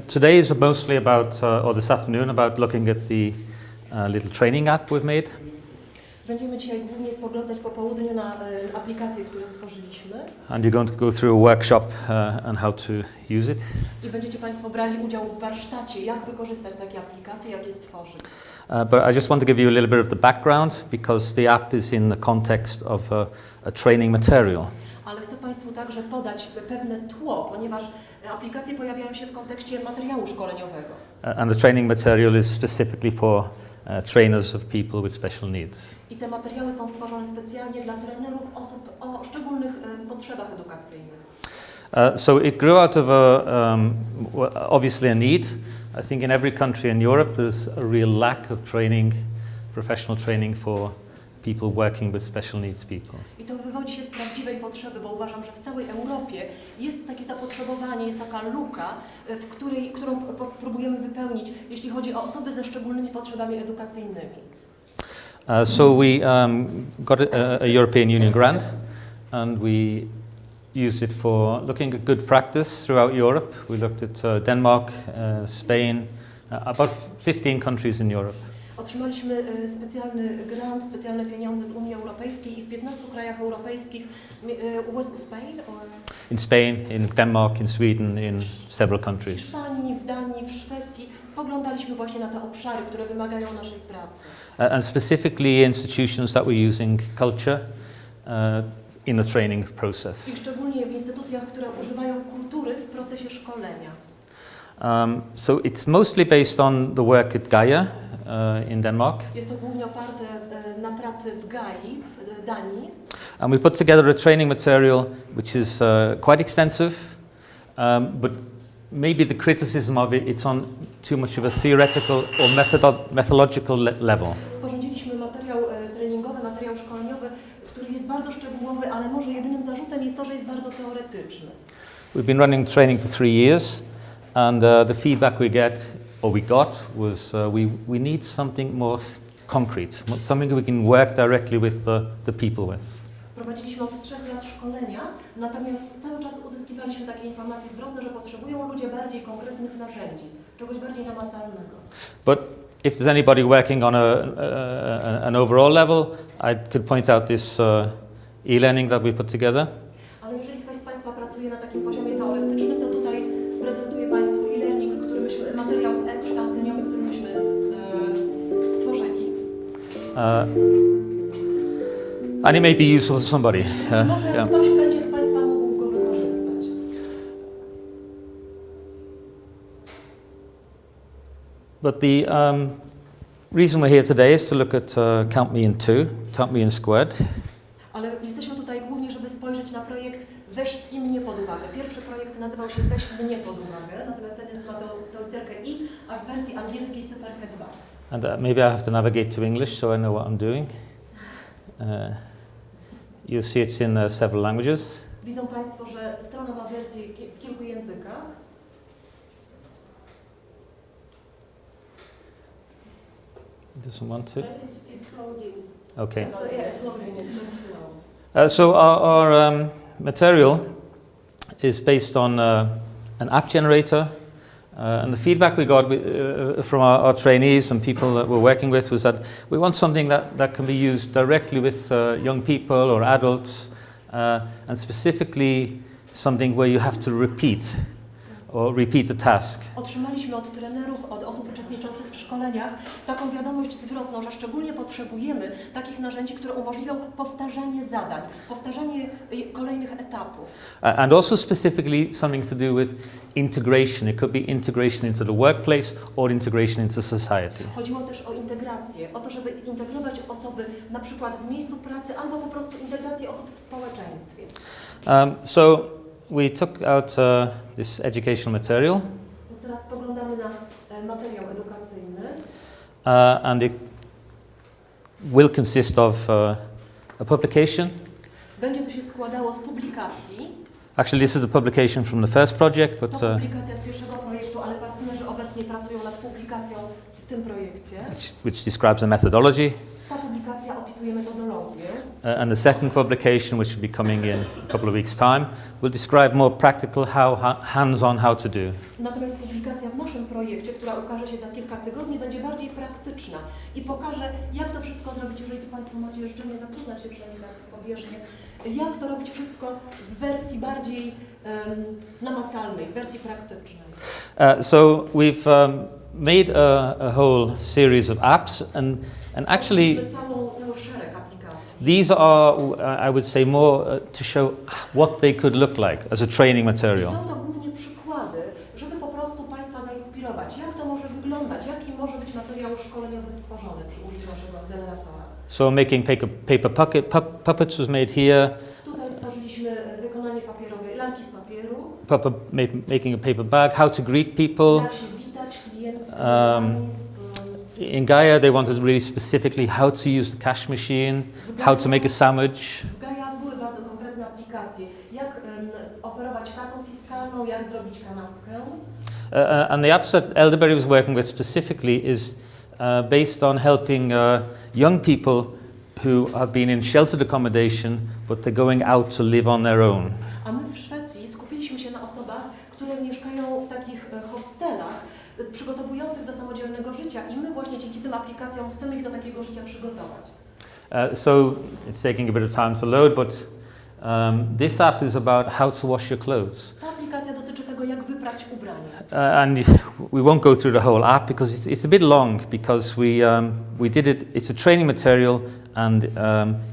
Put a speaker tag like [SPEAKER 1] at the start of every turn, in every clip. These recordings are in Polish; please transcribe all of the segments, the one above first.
[SPEAKER 1] Today is mostly about, or this afternoon, about looking at the little training app we've made.
[SPEAKER 2] Będziemy dzisiaj głównie spoglądać po południu na aplikacje, które stworzyliśmy.
[SPEAKER 1] And you're going to go through a workshop on how to use it.
[SPEAKER 2] I będziecie Państwo brali udział w warsztacie, jak wykorzystać takie aplikacje, jak je stworzyć.
[SPEAKER 1] But I just want to give you a little bit of the background because the app is in the context of a training material.
[SPEAKER 2] Ale chcę Państwu także podać pewne tło, ponieważ aplikacje pojawiają się w kontekście materiału szkoleniowego.
[SPEAKER 1] And the training material is specifically for trainers of people with special needs.
[SPEAKER 2] I te materiały są stworzone specjalnie dla trenerów osób o szczególnych potrzebach edukacyjnych.
[SPEAKER 1] So it grew out of obviously a need. I think in every country in Europe there's a real lack of training, professional training for people working with special needs people.
[SPEAKER 2] I to wywodzi się z prawdziwej potrzeby, bo uważam, że w całej Europie jest takie zapotrzebowanie, jest taka luka, którą próbujemy wypełnić, jeśli chodzi o osoby ze szczególnymi potrzebami edukacyjnymi.
[SPEAKER 1] So we got a European Union grant and we used it for looking at good practice throughout Europe. We looked at Denmark, Spain, about 15 countries in Europe.
[SPEAKER 2] Otrzymaliśmy specjalny grant, specjalne pieniądze z Unii Europejskiej i w 15 krajach europejskich, was Spain? Or?
[SPEAKER 1] In Spain, in Denmark, in Sweden, in several countries.
[SPEAKER 2] W Hiszpanii, w Danii, w Szwecji spoglądaliśmy właśnie na te obszary, które wymagają naszej pracy.
[SPEAKER 1] And specifically institutions that were using culture in the training process.
[SPEAKER 2] I szczególnie w instytucjach, które używają kultury w procesie szkolenia.
[SPEAKER 1] So it's mostly based on the work at Gaia in Denmark.
[SPEAKER 2] Jest to głównie oparte na pracy w Gai, w Danii.
[SPEAKER 1] And we put together a training material which is quite extensive, but maybe the criticism of it, it's on too much of a theoretical or methodological level.
[SPEAKER 2] Sporządziliśmy materiał treningowy, materiał szkoleniowy, który jest bardzo szczegółowy, ale może jedynym zarzutem jest to, że jest bardzo teoretyczny.
[SPEAKER 1] We've been running training for 3 years, and the feedback we got was we need something more concrete, something we can work directly with the people with.
[SPEAKER 2] Prowadziliśmy od 3 lat szkolenia, natomiast cały czas uzyskiwaliśmy takie informacje zwrotne, że potrzebują ludzie bardziej konkretnych narzędzi, czegoś bardziej namacalnego.
[SPEAKER 1] But if there's anybody working on an overall level, I could point out this e-learning that we put together.
[SPEAKER 2] Ale jeżeli ktoś z Państwa pracuje na takim poziomie teoretycznym, to tutaj prezentuję Państwu e-learning, materiał e-kształceniowy, który myśmy stworzyli.
[SPEAKER 1] And it may be useful to somebody.
[SPEAKER 2] Może ktoś będzie z Państwa mógł go wykorzystać.
[SPEAKER 1] But the reason we're here today is to look at Count Me in Two, Count Me in Squared.
[SPEAKER 2] Ale jesteśmy tutaj głównie, żeby spojrzeć na projekt Weź mnie pod uwagę. Pierwszy projekt nazywał się Weź mnie pod uwagę, natomiast ten jest ma tą literkę I, a w wersji angielskiej cyferkę 2.
[SPEAKER 1] And maybe I have to navigate to English so I know what I'm doing. You'll see it's in several languages.
[SPEAKER 2] Widzą Państwo, że strona ma wersję w kilku językach.
[SPEAKER 1] Doesn't want to?
[SPEAKER 2] It's loading.
[SPEAKER 1] Okay.
[SPEAKER 2] So, yeah, it's loading. It's just slow.
[SPEAKER 1] So our material is based on an app generator. And the feedback we got from our trainees and people that we're working with was that we want something that can be used directly with young people or adults, and specifically something where you have to repeat a task.
[SPEAKER 2] Otrzymaliśmy od trenerów, od osób uczestniczących w szkoleniach taką wiadomość zwrotną, że szczególnie potrzebujemy takich narzędzi, które umożliwią powtarzanie zadań, powtarzanie kolejnych etapów.
[SPEAKER 1] And also specifically something to do with integration. It could be integration into the workplace or integration into society.
[SPEAKER 2] Chodziło też o integrację, o to, żeby integrować osoby na przykład w miejscu pracy albo po prostu integrację osób w społeczeństwie.
[SPEAKER 1] So we took out this educational material.
[SPEAKER 2] Więc teraz spoglądamy na materiał edukacyjny.
[SPEAKER 1] And it will consist of a publication.
[SPEAKER 2] Będzie to się składało z publikacji.
[SPEAKER 1] Actually, this is the publication from the first project, but
[SPEAKER 2] to publikacja z pierwszego projektu, ale ale partnerzy obecnie pracują nad publikacją w tym projekcie.
[SPEAKER 1] which describes the methodology.
[SPEAKER 2] Ta publikacja opisuje metodologię.
[SPEAKER 1] And the second publication, which will be coming in a couple of weeks' time, will describe more practical, hands-on how to do.
[SPEAKER 2] Natomiast publikacja w naszym projekcie, która ukaże się za kilka tygodni, będzie bardziej praktyczna i pokaże, jak to wszystko zrobić, jeżeli Państwo macie jeszcze nie zapoznać się przynajmniej tak pobieżnie, jak to robić wszystko w wersji bardziej namacalnej, w wersji praktycznej.
[SPEAKER 1] So we've made a whole series of apps, and actually
[SPEAKER 2] cały szereg aplikacji.
[SPEAKER 1] these are, I would say, more to show what they could look like as a training material.
[SPEAKER 2] Są to głównie przykłady, żeby po prostu Państwa zainspirować, jak to może wyglądać, jaki może być materiał szkoleniowy stworzony przy użyciu naszego generatora.
[SPEAKER 1] So making paper puppets was made here.
[SPEAKER 2] Tutaj stworzyliśmy wykonanie papierowej lalki z papieru.
[SPEAKER 1] Making a paper bag, how to greet people.
[SPEAKER 2] Jak się witać klientów.
[SPEAKER 1] In Gaia, they wanted really specifically how to use the cash machine, how to make a sandwich.
[SPEAKER 2] W Gaia były bardzo konkretne aplikacje, jak operować kasą fiskalną, jak zrobić kanapkę.
[SPEAKER 1] And the apps that Elderberry was working with specifically is based on helping young people who have been in sheltered accommodation, but they're going out to live on their own.
[SPEAKER 2] A my w Szwecji skupiliśmy się na osobach, które mieszkają w takich hostelach przygotowujących do samodzielnego życia i my właśnie dzięki tym aplikacjom chcemy ich do takiego życia przygotować.
[SPEAKER 1] So it's taking a bit of time to load, but this app is about how to wash your clothes.
[SPEAKER 2] Ta aplikacja dotyczy tego, jak wyprać ubranie.
[SPEAKER 1] And we won't go through the whole app because it's a bit long, because we did it, it's a training material, and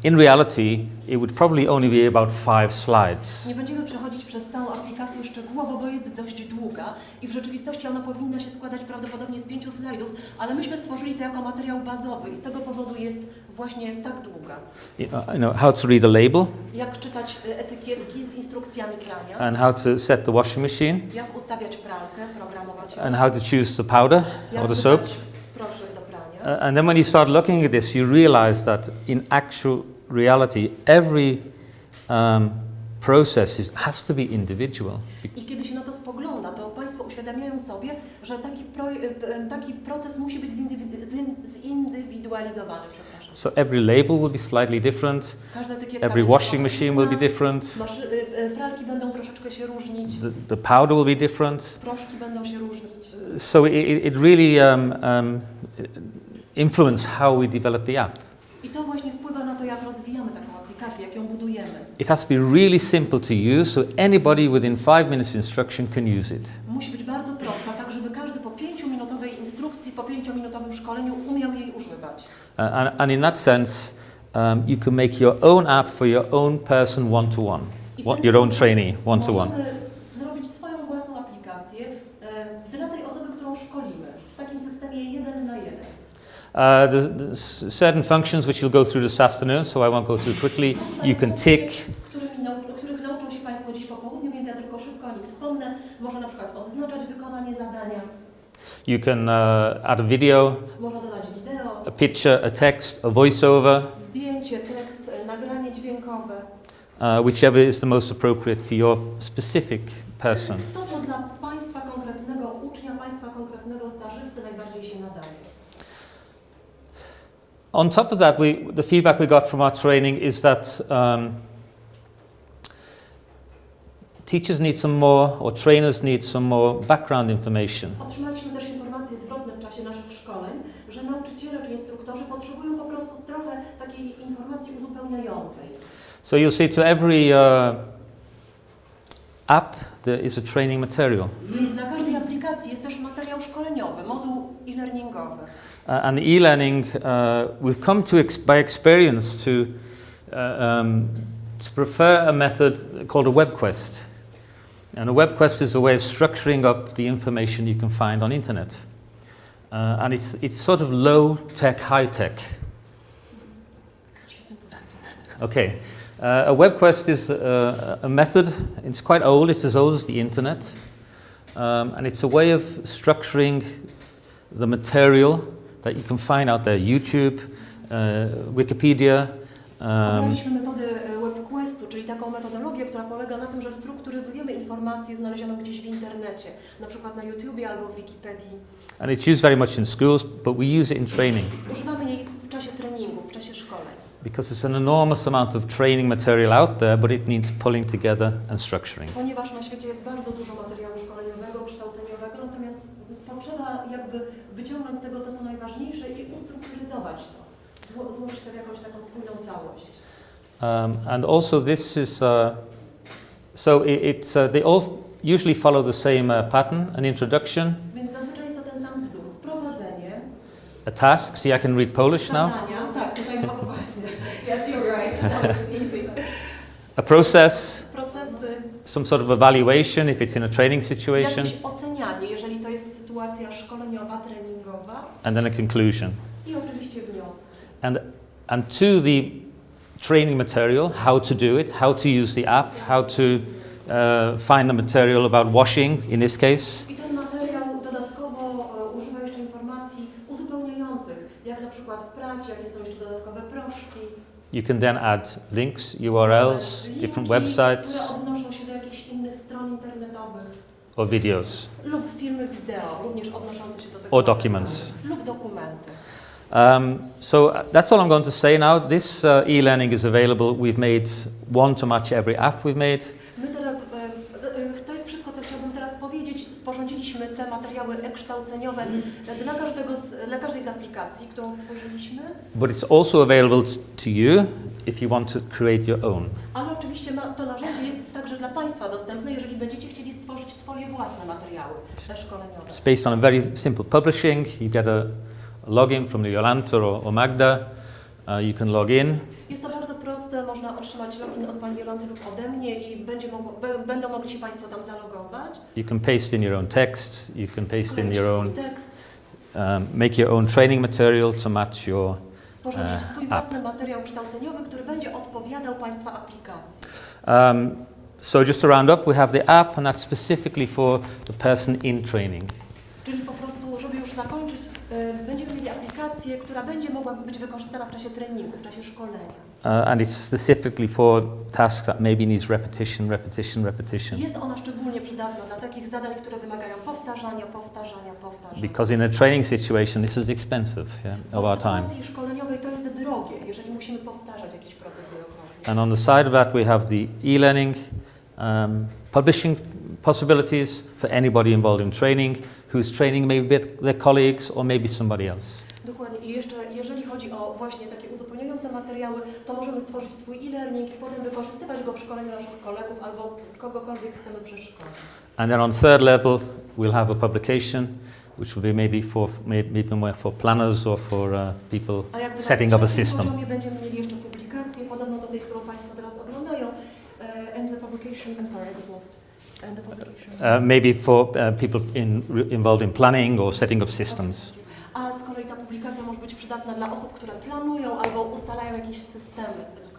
[SPEAKER 1] in reality it would probably only be about 5 slides.
[SPEAKER 2] Nie będziemy przechodzić przez całą aplikację szczegółowo, bo jest dość długa i w rzeczywistości ona powinna się składać prawdopodobnie z 5 slajdów, ale myśmy stworzyli to jako materiał bazowy i z tego powodu jest właśnie tak długa.
[SPEAKER 1] You know, how to read a label.
[SPEAKER 2] Jak czytać etykietki z instrukcjami prania.
[SPEAKER 1] And how to set the washing machine.
[SPEAKER 2] Jak ustawiać pralkę, programować ją.
[SPEAKER 1] And how to choose the powder
[SPEAKER 2] Jak
[SPEAKER 1] or the soap.
[SPEAKER 2] proszek do prania.
[SPEAKER 1] And then when you start looking at this, you realize that in actual reality, every process has to be individual.
[SPEAKER 2] I kiedy się na to spogląda, to Państwo uświadamiają sobie, że taki proces musi być zindywidualizowany.
[SPEAKER 1] So every label will be slightly different. Every washing machine will be different.
[SPEAKER 2] Pralki będą troszeczkę się różnić.
[SPEAKER 1] The powder will be different.
[SPEAKER 2] Proszki będą się różnić.
[SPEAKER 1] So it really influenced how we develop the app.
[SPEAKER 2] I to właśnie wpływa na to, jak rozwijamy taką aplikację, jak ją budujemy.
[SPEAKER 1] It has to be really simple to use, so anybody within 5 minutes instruction can use it.
[SPEAKER 2] Musi być bardzo prosta, tak żeby każdy po 5-minutowej instrukcji, po 5-minutowym szkoleniu umiał jej używać.
[SPEAKER 1] And in that sense, you can make your own app for your own person one-to-one, your own trainee one-to-one.
[SPEAKER 2] Możemy zrobić swoją własną aplikację dla tej osoby, którą szkolimy, w takim systemie 1 na 1.
[SPEAKER 1] There's certain functions which you'll go through this afternoon, so I won't go through quickly. You can tick.
[SPEAKER 2] Których nauczą się Państwo dziś po południu, więc ja tylko szybko o nich wspomnę. Można na przykład odznaczać wykonanie zadania.
[SPEAKER 1] You can add a video,
[SPEAKER 2] Można dodać wideo,
[SPEAKER 1] a picture, a text, a voiceover,
[SPEAKER 2] zdjęcie, tekst, nagranie dźwiękowe.
[SPEAKER 1] whichever is the most appropriate for your specific person.
[SPEAKER 2] To, co dla Państwa konkretnego ucznia, Państwa konkretnego stażysty najbardziej się nadaje.
[SPEAKER 1] On top of that, the feedback we got from our training is that teachers need some more, or trainers need some more background information.
[SPEAKER 2] Otrzymaliśmy też informacje zwrotne w czasie naszych szkoleń, że nauczyciele czy instruktorzy potrzebują po prostu trochę takiej informacji uzupełniającej.
[SPEAKER 1] So you'll see to every app there is a training material.
[SPEAKER 2] Więc dla każdej aplikacji jest też materiał szkoleniowy, moduł e-learningowy.
[SPEAKER 1] And the e-learning, we've come to by experience to prefer a method called a web quest. And a web quest is a way of structuring up the information you can find on internet. And it's sort of low tech, high tech. Okay. A web quest is a method, it's quite old, it's as old as the internet. And it's a way of structuring the material that you can find out there, YouTube, Wikipedia.
[SPEAKER 2] Obraliśmy metody web questu, czyli taką metodologię, która polega na tym, że strukturyzujemy informację znalezioną gdzieś w internecie, na przykład na YouTubie albo w Wikipedii.
[SPEAKER 1] And it's used very much in schools, but we use it in training
[SPEAKER 2] Używamy jej w czasie treningów, w czasie szkoleń.
[SPEAKER 1] because it's an enormous amount of training material out there, but it needs pulling together and structuring.
[SPEAKER 2] Ponieważ na świecie jest bardzo dużo materiału szkoleniowego, kształceniowego, natomiast potrzeba jakby wyciągnąć z tego to, co najważniejsze i ustrukturyzować to, złożyć to w jakąś taką spójną całość.
[SPEAKER 1] And also this is, they all usually follow the same pattern, an introduction,
[SPEAKER 2] Więc zazwyczaj jest to ten sam wzór. Wprowadzenie,
[SPEAKER 1] a task, see I can read Polish now,
[SPEAKER 2] zadania, tak, tutaj no właśnie. Yes, you're right, that was easy.
[SPEAKER 1] a process,
[SPEAKER 2] Procesy,
[SPEAKER 1] some sort of evaluation if it's in a training situation,
[SPEAKER 2] jakieś ocenianie, jeżeli to jest sytuacja szkoleniowa, treningowa
[SPEAKER 1] and then a conclusion.
[SPEAKER 2] i oczywiście wniosek.
[SPEAKER 1] And to the training material, how to do it, how to use the app, how to find the material about washing in this case.
[SPEAKER 2] I ten materiał dodatkowo używa jeszcze informacji uzupełniających, jak na przykład prać, jakie są jeszcze dodatkowe proszki.
[SPEAKER 1] You can then add links, URLs,
[SPEAKER 2] Linki,
[SPEAKER 1] different websites,
[SPEAKER 2] które odnoszą się do jakichś innych stron internetowych
[SPEAKER 1] or videos,
[SPEAKER 2] lub filmy wideo, również odnoszące się do tego
[SPEAKER 1] or documents.
[SPEAKER 2] lub dokumenty.
[SPEAKER 1] So that's all I'm going to say now. This e-learning is available. We've made one to match every app we've made.
[SPEAKER 2] My teraz, to jest wszystko, co chciałbym teraz powiedzieć. Sporządziliśmy te materiały e-kształceniowe dla każdej z aplikacji, którą stworzyliśmy.
[SPEAKER 1] But it's also available to you if you want to create your own.
[SPEAKER 2] Ale oczywiście to narzędzie jest także dla Państwa dostępne, jeżeli będziecie chcieli stworzyć swoje własne materiały szkoleniowe.
[SPEAKER 1] It's based on a very simple publishing. You get a login from Jolanta or Magda. You can log in.
[SPEAKER 2] Jest to bardzo proste, można otrzymać login od Pani Jolanty lub ode mnie i będą mogli się Państwo tam zalogować.
[SPEAKER 1] You can paste in your own text. You can paste in
[SPEAKER 2] Wkleić
[SPEAKER 1] your
[SPEAKER 2] swój
[SPEAKER 1] own,
[SPEAKER 2] tekst,
[SPEAKER 1] make your own training material to match your
[SPEAKER 2] sporządzić swój
[SPEAKER 1] app.
[SPEAKER 2] własny materiał kształceniowy, który będzie odpowiadał Państwa aplikacji.
[SPEAKER 1] So just to round up, we have the app, and that's specifically for the person in training.
[SPEAKER 2] Czyli po prostu, żeby już zakończyć, będziemy mieli aplikację, która będzie mogła być wykorzystana w czasie treningu, w czasie szkolenia.
[SPEAKER 1] And it's specifically for tasks that maybe needs repetition.
[SPEAKER 2] Jest ona szczególnie przydatna dla takich zadań, które wymagają powtarzania.
[SPEAKER 1] Because in a training situation, this is expensive, of our
[SPEAKER 2] W
[SPEAKER 1] time.
[SPEAKER 2] sytuacji szkoleniowej to jest drogie, jeżeli musimy powtarzać jakiś proces wielokrotnie.
[SPEAKER 1] And on the side of that, we have the e-learning publishing possibilities for anybody involved in training, who's training maybe with their colleagues or maybe somebody else.
[SPEAKER 2] Dokładnie. I jeszcze, jeżeli chodzi o właśnie takie uzupełniające materiały, to możemy stworzyć swój e-learning i potem wykorzystywać go w szkoleniu naszych kolegów albo kogokolwiek chcemy przeszkolić.
[SPEAKER 1] And then on third level, we'll have a publication, which will be maybe more for planners or for people setting up a system.
[SPEAKER 2] Na poziomie będziemy mieli jeszcze publikację, podobno do tej, którą Państwo teraz oglądają. And the publication, I'm sorry, I got lost. And the publication.
[SPEAKER 1] Maybe for people involved in planning or setting up systems.
[SPEAKER 2] A z kolei ta publikacja może być przydatna dla osób, które planują albo ustalają jakieś systemy edukacyjne.